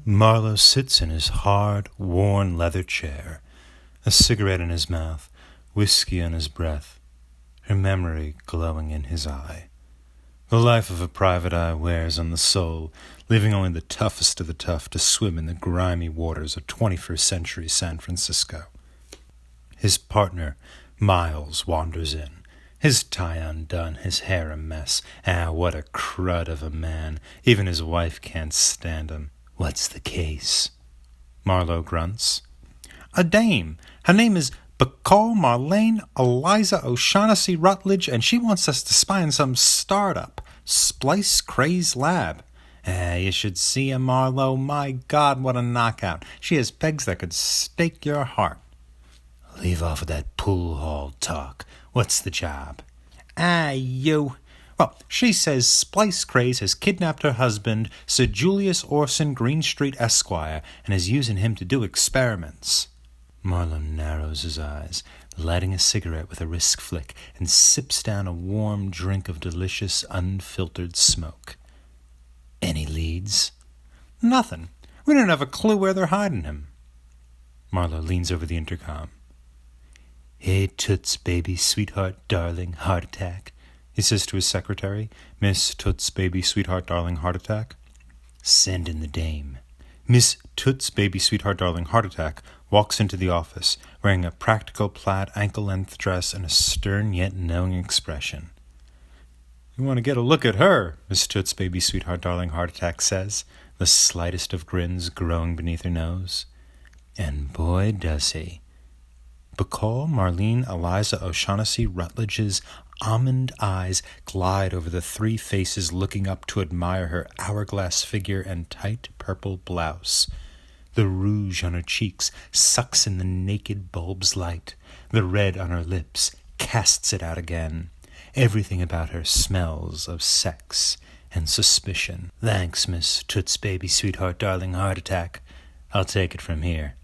Marlowe sits in his hard, worn leather chair, a cigarette in his mouth, whiskey on his breath, her memory glowing in his eye. The life of a private eye wears on the soul, leaving only the toughest of the tough to swim in the grimy waters of 21st century San Francisco. His partner, Miles, wanders in, his tie undone, his hair a mess. What a crud of a man. Even his wife can't stand him. What's the case? Marlowe grunts. A dame. Her name is Bacall Marlene Eliza O'Shaughnessy Rutledge, and she wants us to spy on some startup, Splice Craze Lab. You should see her, Marlowe. My God, what a knockout. She has pegs that could stake your heart. Leave off of that pool hall talk. What's the job? You. Well, she says Splice Craze has kidnapped her husband, Sir Julius Orson Greenstreet Esquire, and is using him to do experiments. Marlowe narrows his eyes, lighting a cigarette with a wrist flick, and sips down a warm drink of delicious, unfiltered smoke. Any leads? Nothing. We don't have a clue where they're hiding him. Marlowe leans over the intercom. Hey, Toots, baby, sweetheart, darling, heart attack, he says to his secretary. Miss Toots, baby, sweetheart, darling, heart attack. Send in the dame. Miss Toots, baby, sweetheart, darling, heart attack walks into the office, wearing a practical plaid ankle-length dress and a stern yet knowing expression. You want to get a look at her, Miss Toots, baby, sweetheart, darling, heart attack says, the slightest of grins growing beneath her nose. And boy, does he. Bacall Marlene Eliza O'Shaughnessy Rutledge's almond eyes glide over the three faces looking up to admire her hourglass figure and tight purple blouse. The rouge on her cheeks sucks in the naked bulb's light. The red on her lips casts it out again. Everything about her smells of sex and suspicion. Thanks, Miss Toots, baby, sweetheart, darling, heart attack. I'll take it from here.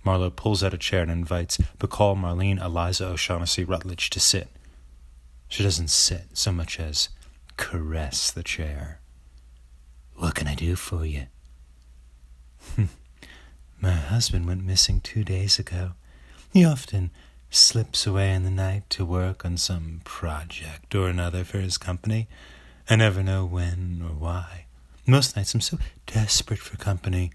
Marlowe pulls out a chair and invites Bacall Marlene Eliza O'Shaughnessy Rutledge to sit. She doesn't sit so much as caress the chair. What can I do for you? My husband went missing 2 days ago. He often slips away in the night to work on some project or another for his company. I never know when or why. Most nights I'm so desperate for company,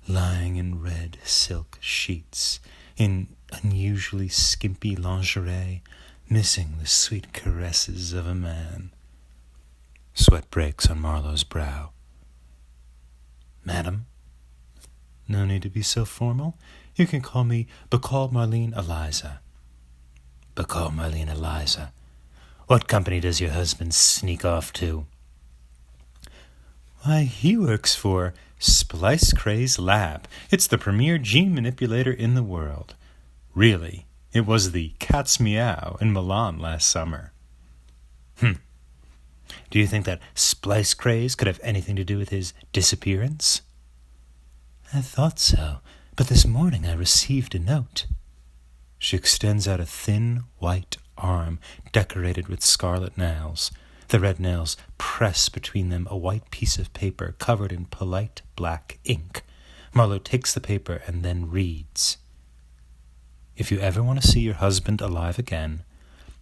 lying in red silk sheets, in unusually skimpy lingerie, missing the sweet caresses of a man. Sweat breaks on Marlowe's brow. Madam? No need to be so formal. You can call me Bacall Marlene Eliza. Bacall Marlene Eliza. What company does your husband sneak off to? Why, he works for Splice Craze Lab. It's the premier gene manipulator in the world. Really, it was the cat's meow in Milan last summer. Do you think that Splice Craze could have anything to do with his disappearance? I thought so, but this morning I received a note. She extends out a thin, white arm decorated with scarlet nails. The red nails press between them a white piece of paper covered in polite black ink. Marlowe takes the paper and then reads. If you ever want to see your husband alive again,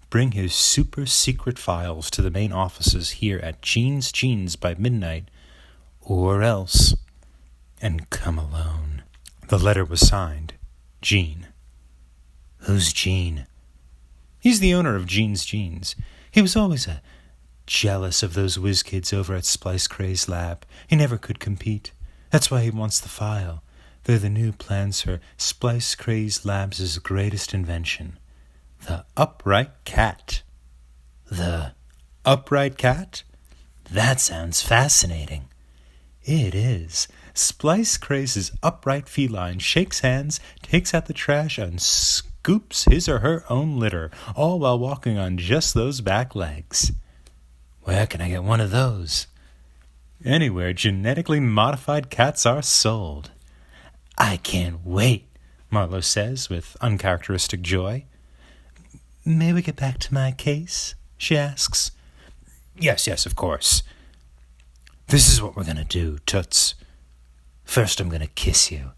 bring his super-secret files to the main offices here at Jeans by midnight, or else, and come alone. The letter was signed, Gene. Who's Gene? He's the owner of Gene's Jeans. He was always jealous of those whiz kids over at Splice Craze Lab. He never could compete. That's why he wants the file. They're the new plans for Splice Craze Lab's greatest invention. The upright cat. The upright cat? That sounds fascinating. It is. Splice Craze's upright feline shakes hands, takes out the trash, and scoops his or her own litter, all while walking on just those back legs. Where can I get one of those? Anywhere genetically modified cats are sold. I can't wait, Marlowe says with uncharacteristic joy. May we get back to my case? She asks. Yes, of course. This is what we're going to do, Toots. First I'm going to kiss you,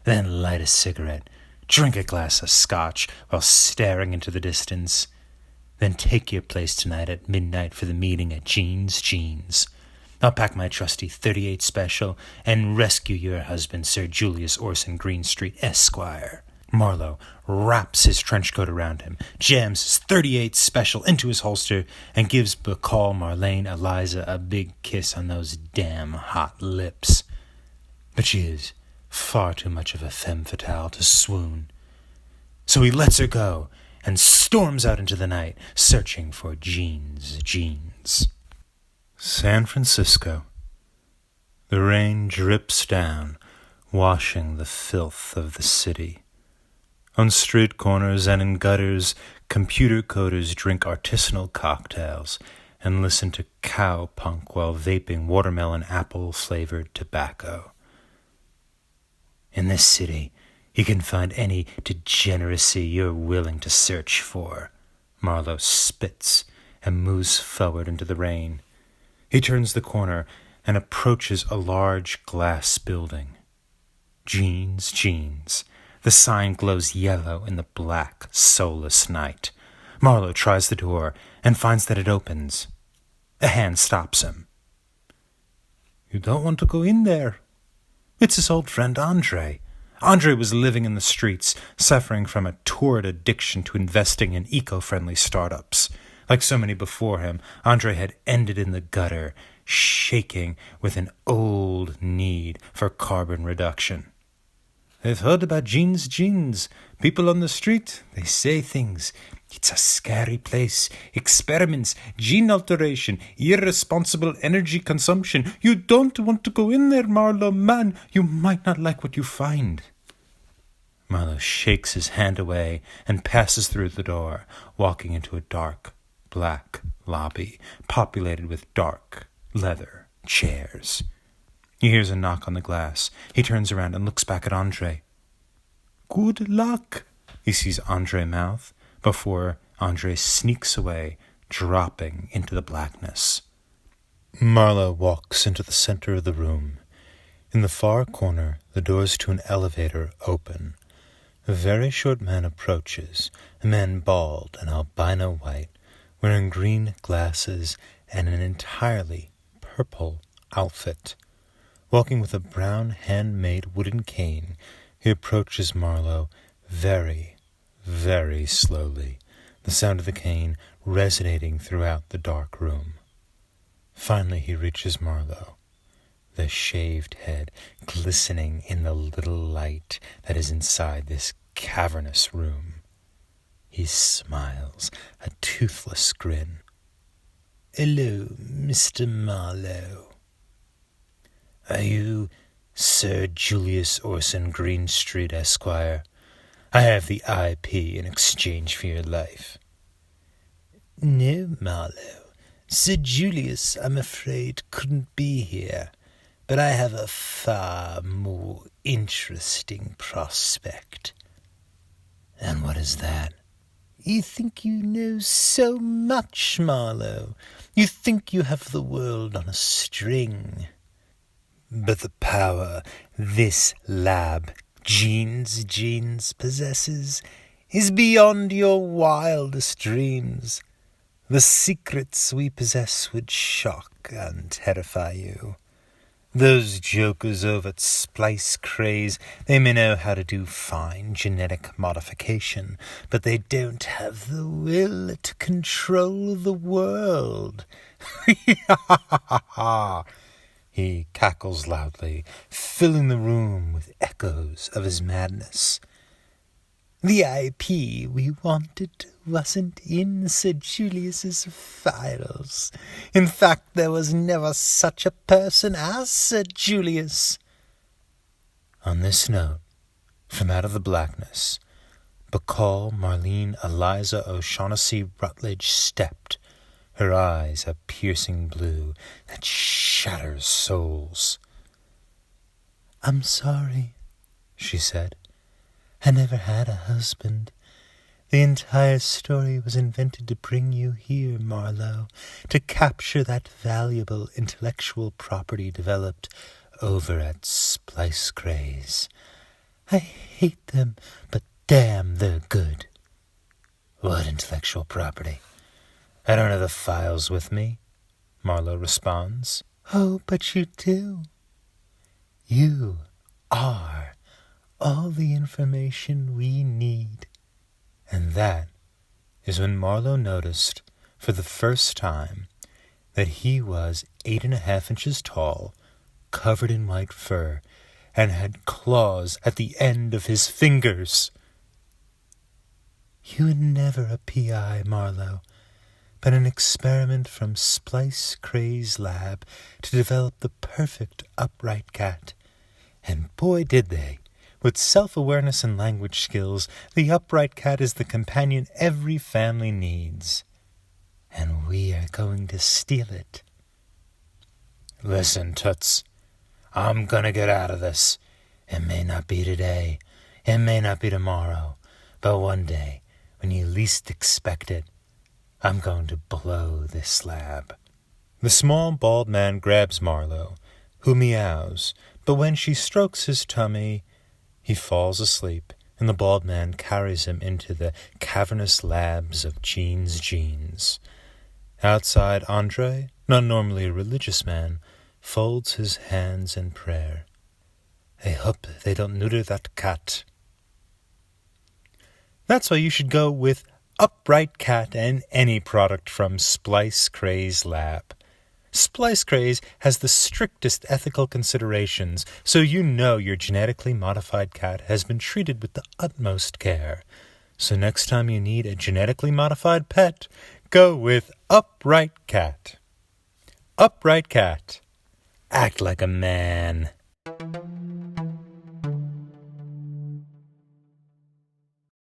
then light a cigarette, drink a glass of scotch while staring into the distance, then take your place tonight at midnight for the meeting at Jean's. I'll pack my trusty 38 Special and rescue your husband, Sir Julius Orson Greenstreet, Esquire. Marlowe wraps his trench coat around him, jams his 38 Special into his holster, and gives Bacall Marlene Eliza a big kiss on those damn hot lips. But she is far too much of a femme fatale to swoon. So he lets her go and storms out into the night, searching for Jean's jeans. San Francisco. The rain drips down, washing the filth of the city. On street corners and in gutters, computer coders drink artisanal cocktails and listen to cowpunk while vaping watermelon apple-flavored tobacco. In this city, you can find any degeneracy you're willing to search for. Marlowe spits and moves forward into the rain. He turns the corner and approaches a large glass building. Jeans. The sign glows yellow in the black, soulless night. Marlowe tries the door and finds that it opens. A hand stops him. You don't want to go in there. It's his old friend Andre. Andre was living in the streets, suffering from a torrid addiction to investing in eco-friendly startups. Like so many before him, Andre had ended in the gutter, shaking with an old need for carbon reduction. I've heard about Jean's. People on the street, they say things. It's a scary place. Experiments, gene alteration, irresponsible energy consumption. You don't want to go in there, Marlowe, man. You might not like what you find. Marlowe shakes his hand away and passes through the door, walking into a dark, black lobby populated with dark leather chairs. He hears a knock on the glass. He turns around and looks back at Andre. Good luck, he sees Andre mouth before Andre sneaks away, dropping into the blackness. Marlowe walks into the center of the room. In the far corner, the doors to an elevator open. A very short man approaches, a man bald and albino white, wearing green glasses and an entirely purple outfit. Walking with a brown handmade wooden cane, he approaches Marlowe very, very slowly, the sound of the cane resonating throughout the dark room. Finally he reaches Marlowe, the shaved head glistening in the little light that is inside this cavernous room. He smiles, a toothless grin. Hello, Mr. Marlowe. Are you Sir Julius Orson Greenstreet, Esquire? I have the IP in exchange for your life. No, Marlowe. Sir Julius, I'm afraid, couldn't be here, but I have a far more interesting prospect. And what is that? You think you know so much, Marlowe. You think you have the world on a string. But the power this lab, Jeans possesses, is beyond your wildest dreams. The secrets we possess would shock and terrify you. Those jokers over at Splice Craze, they may know how to do fine genetic modification, but they don't have the will to control the world. He cackles loudly, filling the room with echoes of his madness. The IP we wanted wasn't in Sir Julius's files. In fact, there was never such a person as Sir Julius. On this note, from out of the blackness, Bacall Marlene Eliza O'Shaughnessy Rutledge stepped, her eyes a piercing blue that shatters souls. I'm sorry, she said. I never had a husband. The entire story was invented to bring you here, Marlowe, to capture that valuable intellectual property developed over at splice craze. I hate them, but damn, they're good. What intellectual property? I don't have the files with me, Marlowe responds. Oh, but you do. You are all the information we need. And that is when Marlowe noticed, for the first time, that he was 8.5 inches tall, covered in white fur, and had claws at the end of his fingers. You were never a PI, Marlowe, but an experiment from Splice Cray's lab to develop the perfect upright cat. And boy did they. With self-awareness and language skills, the upright cat is the companion every family needs. And we are going to steal it. Listen, Toots, I'm gonna get out of this. It may not be today, it may not be tomorrow, but one day, when you least expect it, I'm going to blow this lab. The small, bald man grabs Marlowe, who meows, but when she strokes his tummy, he falls asleep, and the bald man carries him into the cavernous labs of Jean's genes. Outside, Andre, not normally a religious man, folds his hands in prayer. I hope they don't neuter that cat. That's why you should go with Upright Cat and any product from Splice Cray's lab. Splice Craze has the strictest ethical considerations, so you know your genetically modified cat has been treated with the utmost care. So next time you need a genetically modified pet, go with Upright Cat. Upright Cat. Act like a man.